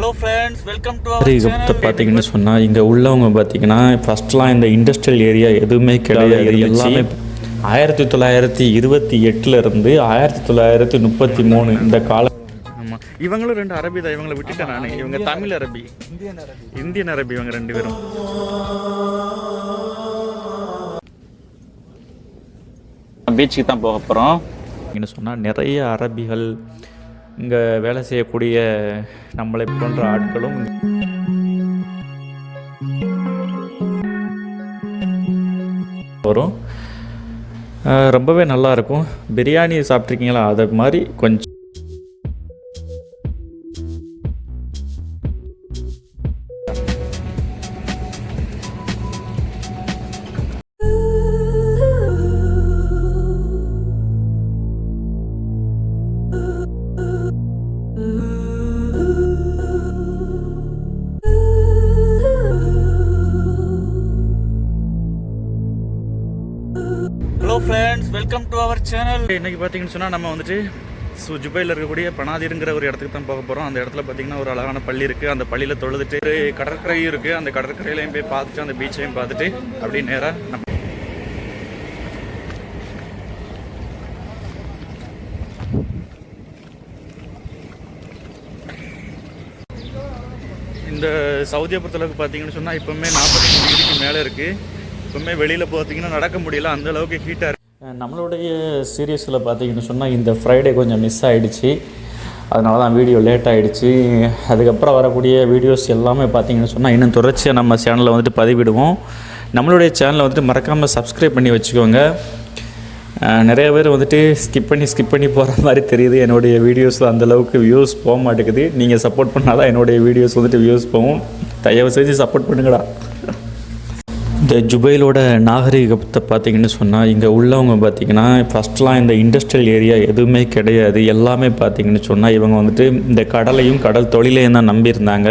Hello friends, welcome to our channel. பார்த்தீங்கன்னு சொன்னால் இங்கே உள்ளவங்க பார்த்தீங்கன்னா ஃபஸ்ட்லாம் இந்த இண்டஸ்ட்ரியல் ஏரியா எதுவுமே கிடையாது. எல்லாமே 1928 இருந்து 1933 இந்த கால. ஆமாம், இவங்களும் ரெண்டு அரபி தான். இவங்களை விட்டுட்டேன் நான். இவங்க தமிழ் அரபி, இந்தியன் அரபி. இவங்க ரெண்டு பேரும் பீச்சுக்கு தான் போக போகிறோம். என்ன சொன்னால் நிறைய அரபிகள் இங்கே வேலை செய்யக்கூடிய நம்மளை போன்ற ஆட்களும் வரும். ரொம்பவே நல்லாயிருக்கும். பிரியாணி சாப்பிட்ருக்கீங்களா? அது மாதிரி கொஞ்சம் hello friends, welcome to our channel. இன்றைக்கி பார்த்தீங்கன்னு சொன்னால் நம்ம வந்துட்டு ஜுபையில் இருக்கக்கூடிய பனாதிருங்கிற ஒரு இடத்துக்கு தான் போக போகிறோம். அந்த இடத்துல பார்த்தீங்கன்னா ஒரு அழகான பள்ளி இருக்குது. அந்த பள்ளியில் தொழுதுட்டு கடற்கரையும் இருக்குது. அந்த கடற்கரையிலையும் போய் பார்த்துட்டு அந்த பீச்சையும் பார்த்துட்டு அப்படியே நேராக நம்ம இந்த சவுதியை பொறுத்தளவுக்கு பார்த்தீங்கன்னு சொன்னால் இப்போவுமே 45 டிகிரிக்கு மேலே இருக்குது. இப்போவுமே வெளியில் பார்த்தீங்கன்னா நடக்க முடியல, அந்த அளவுக்கு ஹீட்டாக இருக்குது. நம்மளுடைய சீரியஸில் பார்த்தீங்கன்னு சொன்னால் இந்த ஃப்ரைடே கொஞ்சம் மிஸ் ஆகிடுச்சு. அதனால தான் வீடியோ லேட் ஆகிடுச்சு. அதுக்கப்புறம் வரக்கூடிய வீடியோஸ் எல்லாமே பார்த்தீங்கன்னு சொன்னால் இன்னும் தொடர்ச்சியாக நம்ம சேனலில் வந்துட்டு பதிவிடுவோம். நம்மளுடைய சேனலை வந்துட்டு மறக்காமல் சப்ஸ்கிரைப் பண்ணி வச்சுக்கோங்க. நிறைய பேர் வந்துட்டு ஸ்கிப் பண்ணி போகிற மாதிரி தெரியுது. என்னுடைய வீடியோஸில் அந்தளவுக்கு வியூஸ் போக மாட்டேங்குது. நீங்கள் சப்போர்ட் பண்ணால் தான் என்னுடைய வீடியோஸ் வந்துட்டு வியூஸ் போகும். தயவு செஞ்சு சப்போர்ட் பண்ணுங்கடா. இந்த ஜுபைலோட நாகரிகத்தை பார்த்திங்கன்னு சொன்னால் இங்கே உள்ளவங்க பார்த்திங்கன்னா ஃபஸ்ட்லாம் இந்த இண்டஸ்ட்ரியல் ஏரியா எதுவுமே கிடையாது. எல்லாமே பார்த்திங்கன்னு சொன்னால் இவங்க வந்துட்டு இந்த கடலையும் கடல் தொழிலையும் தான் நம்பியிருந்தாங்க.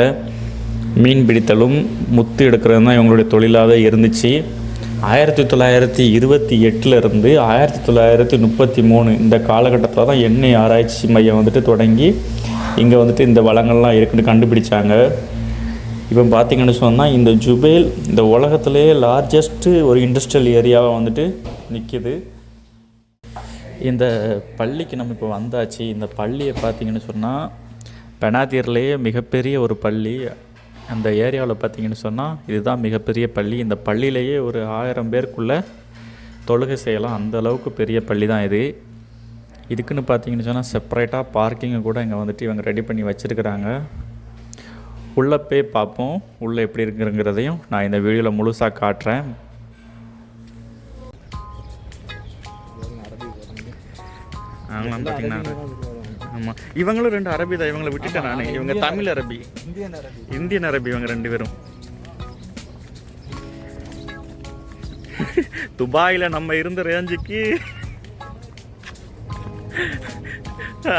மீன் பிடித்தலும் முத்து எடுக்கிறது தான் இவங்களுடைய தொழிலாகவே இருந்துச்சு. 1928 இருந்து 1933 இந்த காலகட்டத்தில் தான் எண்ணெய் ஆராய்ச்சி மையம் வந்துட்டு தொடங்கி இங்கே வந்துட்டு இந்த வளங்கள்லாம் இருக்குன்னு கண்டுபிடிச்சாங்க. இப்போ பார்த்திங்கன்னு சொன்னால் இந்த ஜுபைல் இந்த உலகத்திலே லார்ஜஸ்ட்டு ஒரு இண்டஸ்ட்ரியல் ஏரியாவாக வந்துட்டு நிற்கிது. இந்த பள்ளிக்கு நம்ம இப்போ வந்தாச்சு. இந்த பள்ளியை பார்த்திங்கன்னு சொன்னால் பெனாதீர்லேயே மிகப்பெரிய ஒரு பள்ளி. அந்த ஏரியாவில் பார்த்திங்கன்னு சொன்னால் இதுதான் மிகப்பெரிய பள்ளி. இந்த பள்ளியிலேயே ஒரு 1000 பேருக்குள்ளே தொழுகை செய்யலாம். அந்த அளவுக்கு பெரிய பள்ளி தான் இது. இதுக்குன்னு பார்த்திங்கன்னு சொன்னால் செப்பரேட்டாக பார்க்கிங்கை கூட இங்கே வந்துட்டு இவங்க ரெடி பண்ணி வச்சுருக்கிறாங்க. உள்ளே போய் பார்ப்போம், உள்ளே எப்படி இருக்குங்கிறதையும் நான் இந்த வீடியோவில் முழுசாக காட்டுறேன். அவங்களாம் பார்த்தீங்கன்னா ஆமாம், இவங்களும் ரெண்டு அரபி தான். இவங்களை விட்டுட்டேன் நான். இவங்க தமிழ் அரபி, இந்தியன் அரபி. இவங்க ரெண்டு பேரும் துபாயில் நம்ம இருந்த ரேஞ்சுக்கு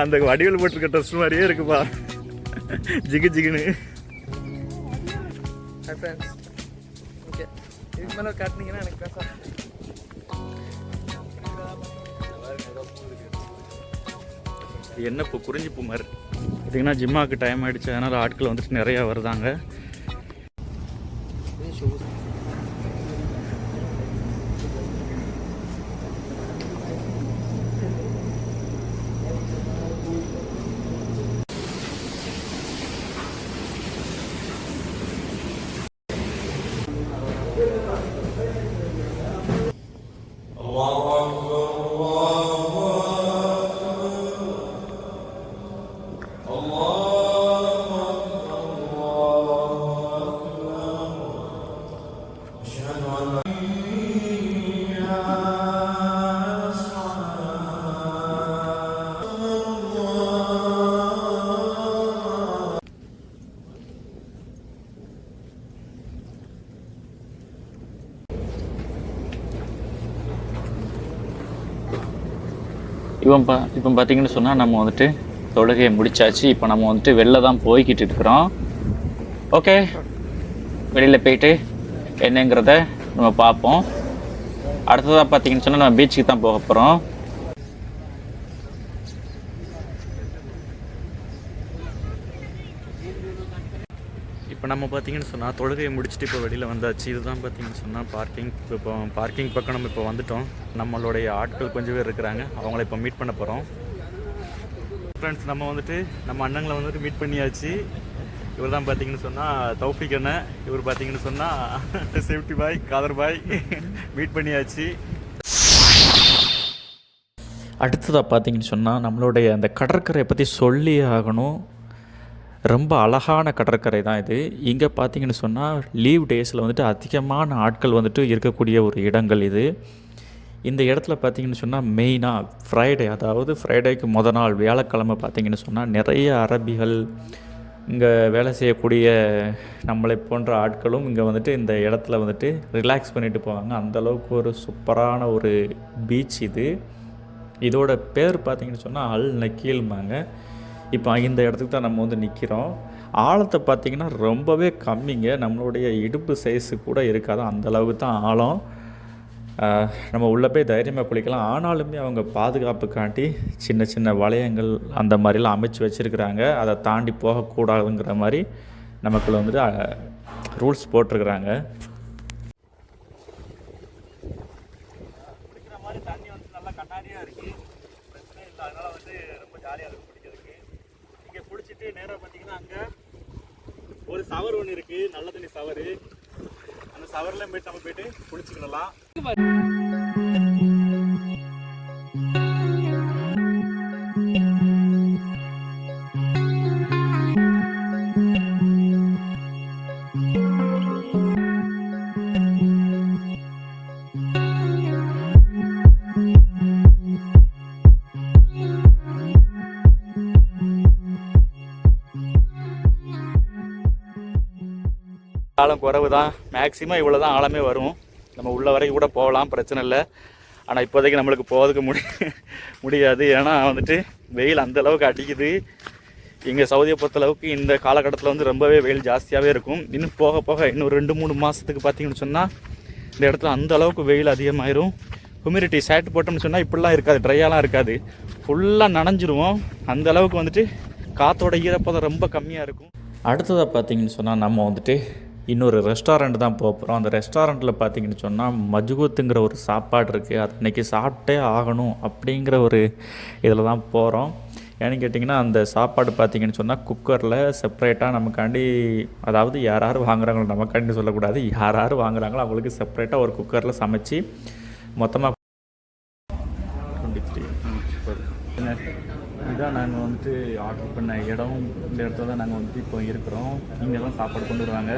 அந்த வடிவில் போட்டிருக்க ட்ரெஸ் மாதிரியே இருக்குப்பா, ஜிகு ஜிகுன்னு. ஓகே, இதுக்கு மேலே காட்டினீங்கன்னா எனக்கு பேச என்ன இப்போ குறிஞ்சி பூ மாதிரி பார்த்தீங்கன்னா ஜிம்மாவுக்கு டைம் ஆகிடுச்சு. அதனால் ஆட்கள் வந்துட்டு நிறையா வருதாங்க. இப்போ பார்த்தீங்கன்னு சொன்னால் நம்ம வந்துட்டு தொழுகையை முடிச்சாச்சு. இப்போ நம்ம வந்துட்டு வெளில தான் போய்கிட்டு இருக்கிறோம். ஓகே, வெளியில் போயிட்டு என்னங்கிறத நம்ம பார்ப்போம். அடுத்ததாக பார்த்தீங்கன்னு சொன்னால் நம்ம பீச்சுக்கு தான் போக போகிறோம். இப்போ நம்ம பார்த்தீங்கன்னு சொன்னால் தொழுகையை முடிச்சுட்டு இப்போ வெளியில் வந்தாச்சு. இதுதான் பார்த்தீங்கன்னு சொன்னால் பார்க்கிங். இப்போ பார்க்கிங் பக்கம் நம்ம இப்போ வந்துட்டோம். நம்மளுடைய ஆட்கள் கொஞ்சம் பேர் இருக்கிறாங்க, அவங்கள இப்போ மீட் பண்ண போகிறோம். ஃப்ரெண்ட்ஸ், நம்ம வந்துட்டு நம்ம அண்ணங்களை வந்துட்டு மீட் பண்ணியாச்சு. இவர் தான் பார்த்தீங்கன்னு சொன்னால் தௌஃபிக் அண்ணன். இவர் பார்த்தீங்கன்னு சொன்னால் சேஃப்டி பாய் காதர் பாய். மீட் பண்ணியாச்சு. அடுத்ததாக பார்த்தீங்கன்னு சொன்னால் நம்மளுடைய அந்த கடற்கரையை பற்றி சொல்லி ஆகணும். ரொம்ப அழகான கடற்கரை தான் இது. இங்கே பார்த்தீங்கன்னு சொன்னால் லீவ் டேஸில் வந்துட்டு அதிகமான ஆட்கள் வந்துட்டு இருக்கக்கூடிய ஒரு இடங்கள் இது. இந்த இடத்துல பார்த்தீங்கன்னு சொன்னால் மெயினாக ஃப்ரைடே, அதாவது ஃப்ரைடேக்கு மொதல் நாள் வியாழக்கிழமை பார்த்தீங்கன்னு சொன்னால் நிறைய அரபிகள், இங்கே வேலை செய்யக்கூடிய நம்மளை போன்ற ஆட்களும் இங்கே வந்துட்டு இந்த இடத்துல வந்துட்டு ரிலாக்ஸ் பண்ணிட்டு போவாங்க. அந்தளவுக்கு ஒரு சூப்பரான ஒரு பீச் இது. இதோட பேர் பார்த்தீங்கன்னு சொன்னால் அல் நக்கீல்மாங்க. இப்போ இந்த இடத்துக்கு தான் நம்ம வந்து நிற்கிறோம். ஆழத்தை பார்த்திங்கன்னா ரொம்பவே கம்மிங்க. நம்மளுடைய இடுப்பு சைஸு கூட இருக்காது, அந்தளவுக்கு தான் ஆழம். நம்ம உள்ளே போய் தைரியமாக குளிக்கலாம். ஆனாலுமே அவங்க பாதுகாப்புக்காண்டி சின்ன சின்ன வளையங்கள் அந்த மாதிரிலாம் அமைச்சு வச்சுருக்குறாங்க. அதை தாண்டி போகக்கூடாதுங்கிற மாதிரி நமக்குள்ள வந்துட்டு ரூல்ஸ் போட்டிருக்கிறாங்க. குடிக்கிற மாதிரி தண்ணி வந்து நல்லா கண்ணாடியாக இருக்குது, பிரச்சனை இல்லை. அதனால் வந்து ரொம்ப ஜாலியாக இருக்கும் குடிக்கிறதுக்கு. இங்கே குடிச்சிட்டு நேராக பார்த்தீங்கன்னா அங்கே ஒரு சவர் ஒன்று இருக்குது, நல்ல தண்ணி சவர். அந்த சவரில் போய்ட்டு நம்ம போய்ட்டு குளிச்சுக்கிடலாம். ஆழம் குறைவு தான், மேக்ஸிமம் இவ்வளோ தான் ஆழமே வரும். நம்ம உள்ள வரைக்கும் கூட போகலாம், பிரச்சனை இல்லை. ஆனால் இப்போதைக்கு நம்மளுக்கு போகிறதுக்கு முடியாது. ஏன்னா வந்துட்டு வெயில் அந்தளவுக்கு அடிக்குது. இங்கே சவுதியை பொறுத்தளவுக்கு இந்த காலகட்டத்தில் வந்து ரொம்பவே வெயில் ஜாஸ்தியாகவே இருக்கும். இன்னும் போக போக இன்னும் 2-3 மாதத்துக்கு பார்த்தீங்கன்னு சொன்னால் இந்த இடத்துல அந்த அளவுக்கு வெயில் அதிகமாயிரும். ஹியூமிடிட்டி சேட் போட்டோம்னு சொன்னால் இப்படிலாம் இருக்காது, ட்ரையாலாம் இருக்காது, ஃபுல்லாக நனைஞ்சிருவோம். அந்த அளவுக்கு வந்துட்டு காற்றோட ஈரப்பதம் ரொம்ப கம்மியாக இருக்கும். அடுத்ததாக பார்த்தீங்கன்னு சொன்னால் நம்ம வந்துட்டு இன்னொரு ரெஸ்டாரண்ட் தான் போகிறோம். அந்த ரெஸ்டாரண்ட்டில் பார்த்தீங்கன்னு சொன்னால் மஜ்கூத்துங்கிற ஒரு சாப்பாடு இருக்குது. அது இன்றைக்கி சாப்பிட்டே ஆகணும் அப்படிங்கிற ஒரு இதில் தான் போகிறோம். ஏன்னு கேட்டிங்கன்னா அந்த சாப்பாடு பார்த்தீங்கன்னு சொன்னால் குக்கரில் செப்பரேட்டாக நமக்காண்டி, அதாவது யார் வாங்குறாங்களோ, நமக்காண்டி சொல்லக்கூடாது, யார் வாங்குறாங்களோ அவங்களுக்கு செப்பரேட்டாக ஒரு குக்கரில் சமைச்சு மொத்தமாக. இதான் நாங்கள் வந்துட்டு ஆர்டர் பண்ண இடம். இந்த இடத்துல தான் நாங்கள் வந்துட்டு இப்போ இருக்கிறோம். இங்கே தான் சாப்பாடு கொண்டு வருவாங்க.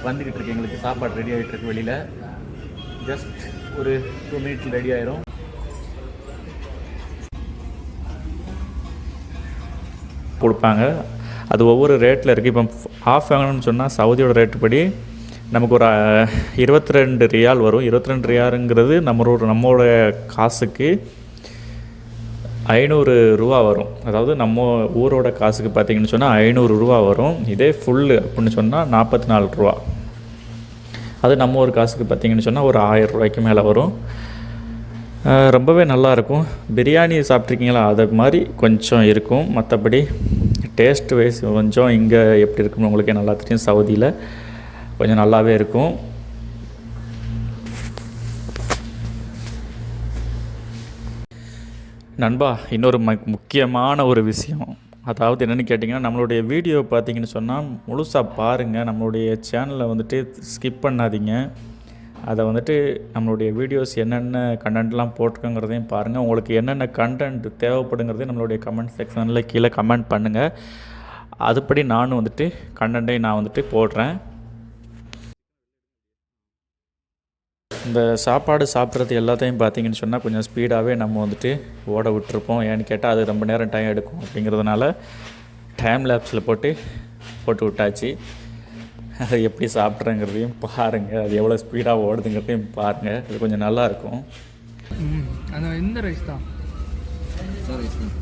வந்துக்கிட்டு இருக்கு, எங்களுக்கு சாப்பாடு ரெடி ஆகிட்டு இருக்கு. வெளியில் ஜஸ்ட் ஒரு 2 மினிட்ஸ் ரெடி ஆயிரும். கொடுப்பாங்க. அது ஒவ்வொரு ரேட்டில் இருக்குது. இப்போ ஹாஃப் வாங்கணும்னு சொன்னால் சவுதியோட ரேட்டு படி நமக்கு ஒரு 22 ரியால் வரும். 22 ரியாலுங்கிறது நம்மளோட காசுக்கு 500 ரூபா வரும். அதாவது நம்ம ஊரோட காசுக்கு பார்த்திங்கன்னு சொன்னால் 500 ரூபா வரும். இதே ஃபுல்லு அப்படின்னு சொன்னால் 44 ரூபா. அது நம்ம ஒரு காசுக்கு பார்த்திங்கன்னு சொன்னால் ஒரு 1000 ரூபாய்க்கு மேலே வரும். ரொம்பவே நல்லாயிருக்கும். பிரியாணி சாப்பிட்ருக்கீங்களா, அது மாதிரி கொஞ்சம் இருக்கும். மற்றபடி டேஸ்ட் வைஸ் கொஞ்சம் இங்கே எப்படி இருக்குன்னு உங்களுக்கு நல்லா தெரியும். சவுதியில் கொஞ்சம் நல்லாவே இருக்கும். நண்பா, இன்னொரு முக்கியமான ஒரு விஷயம், அதாவது என்னென்னு கேட்டிங்கன்னா, நம்மளுடைய வீடியோ பார்த்தீங்கன்னு சொன்னால் முழுசாக பாருங்கள். நம்மளுடைய சேனலை வந்துட்டு ஸ்கிப் பண்ணாதீங்க. அதை வந்துட்டு நம்மளுடைய வீடியோஸ் என்னென்ன கண்டென்ட்லாம் போட்டிருக்கோங்கிறதையும் பாருங்கள். உங்களுக்கு என்னென்ன கண்டென்ட் தேவைப்படுங்கிறதையும் நம்மளுடைய கமெண்ட் செக்ஷனில் கீழே கமெண்ட் பண்ணுங்கள். அதுபடி நானும் வந்துட்டு கண்டென்ட்டையும் நான் வந்துட்டு போடுறேன். இந்த சாப்பாடு சாப்பிட்றது எல்லாத்தையும் பார்த்திங்கன்னு சொன்னால் கொஞ்சம் ஸ்பீடாகவே நம்ம வந்துட்டு ஓட விட்டுருப்போம். ஏன்னு கேட்டால் அது ரொம்ப நேரம் டைம் எடுக்கும். அப்படிங்கிறதுனால டைம் லேப்ஸில் போட்டு விட்டாச்சு. அதை எப்படி சாப்பிட்றேங்கிறதையும் பாருங்கள், அது எவ்வளோ ஸ்பீடாக ஓடுதுங்கிறதையும் பாருங்கள். அது கொஞ்சம் நல்லாயிருக்கும். அந்த இந்த ரைஸ் தான் ரைஸ் தான்.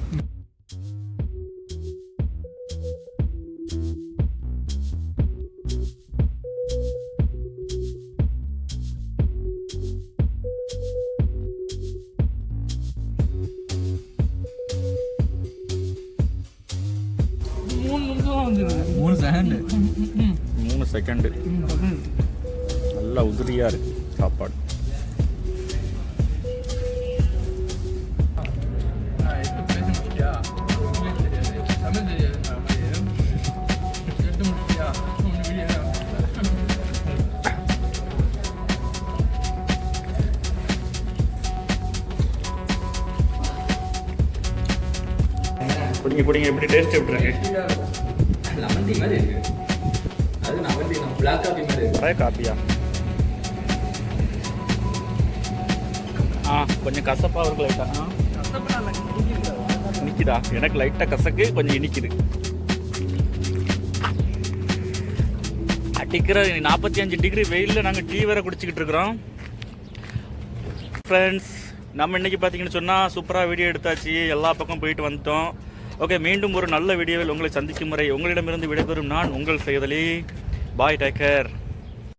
மூணு செகண்ட் 3 செகண்டு. நல்லா உதிரியாக இருக்குது சாப்பாடு. குடிங்க எப்படி டேஸ்ட் எப்படி இருக்கு? லெமன் டீ மாதிரி இருக்கு. அது லெமன் டீ பிளாக் காஃபி மாதிரி இருக்கு. ஒரே காப்பியா? கொஞ்சம் கசப்பாக இருக்கு லைட்டாக. இனிக்குதா? எனக்கு லைட்டாக கசக்கு, கொஞ்சம் இனிக்குது. அடிக்கிற 45 டிகிரி வெயிலில் நாங்கள் டீ வேறு குடிச்சிக்கிட்டு இருக்கிறோம். ஃப்ரெண்ட்ஸ், நம்ம இன்றைக்கி பார்த்தீங்கன்னு சொன்னால் சூப்பராக வீடியோ எடுத்தாச்சு, எல்லா பக்கம் போயிட்டு வந்துட்டோம். ஓகே, மீண்டும் ஒரு நல்ல வீடியோவில் உங்களை சந்திக்கும் முறை உங்களிடமிருந்து விடைபெறும் நான் உங்கள் செய்தலி. பாய், டேக் கேர்.